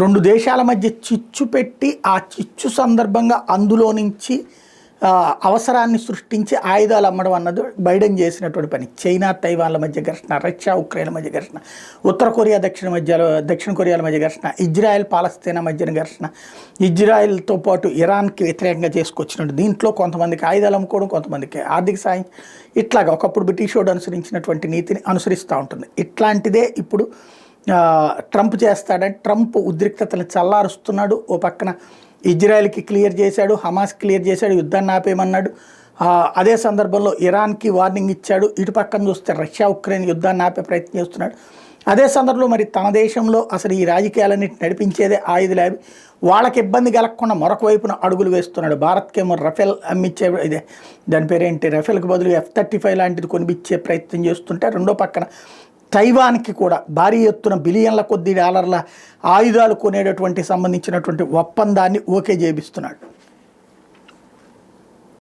రెండు దేశాల మధ్య చిచ్చు పెట్టి ఆ చిచ్చు సందర్భంగా అందులో నుంచి అవసరాన్ని సృష్టించి ఆయుధాలు అమ్మడం అన్నది బైడెన్ చేసినటువంటి పని. చైనా తైవాన్ల మధ్య ఘర్షణ, రష్యా ఉక్రెయిన్ మధ్య ఘర్షణ, ఉత్తర కొరియా దక్షిణ కొరియాల మధ్య ఘర్షణ, ఇజ్రాయెల్ పాలస్తీనా మధ్యన ఘర్షణ, ఇజ్రాయెల్తో పాటు ఇరాన్కి వ్యతిరేకంగా చేసుకొచ్చినట్టు దీంట్లో కొంతమందికి ఆయుధాలు అమ్ముకోవడం, కొంతమందికి ఆర్థిక సాయం, ఇట్లాగా ఒకప్పుడు బ్రిటిష్ వాడు అనుసరించినటువంటి నీతిని అనుసరిస్తూ ఉంటుంది. ఇట్లాంటిదే ఇప్పుడు ట్రంప్ చేస్తాడంటే ట్రంప్ ఉద్రిక్తతను చల్లారుస్తున్నాడు. ఓ పక్కన ఇజ్రాయెల్కి క్లియర్ చేశాడు, హమాస్ క్లియర్ చేశాడు, యుద్ధాన్ని ఆపేయమన్నాడు. అదే సందర్భంలో ఇరాన్కి వార్నింగ్ ఇచ్చాడు. ఇటు పక్కన చూస్తే రష్యా ఉక్రెయిన్ యుద్ధాన్ని ఆపే ప్రయత్నం చేస్తున్నాడు. అదే సందర్భంలో మరి తన దేశంలో అసలు ఈ రాజకీయాలన్నిటి నడిపించేదే ఆయుధాలు, వాళ్ళకి ఇబ్బంది కలగకుండా మరొక వైపున అడుగులు వేస్తున్నాడు. భారత్కేమో రఫేల్ అమ్మిచ్చే ఇదే దాని పేరేంటి రఫేల్కి బదులు F-35 లాంటిది కొనిపించే ప్రయత్నం చేస్తుంటే, రెండో పక్కన తైవాన్కి కూడా భారీ ఎత్తున బిలియన్ల కొద్ది డాలర్ల ఆయుధాలు కొనేటటువంటి సంబంధించినటువంటి ఒప్పందాన్ని ఓకే చేపిస్తున్నాడు.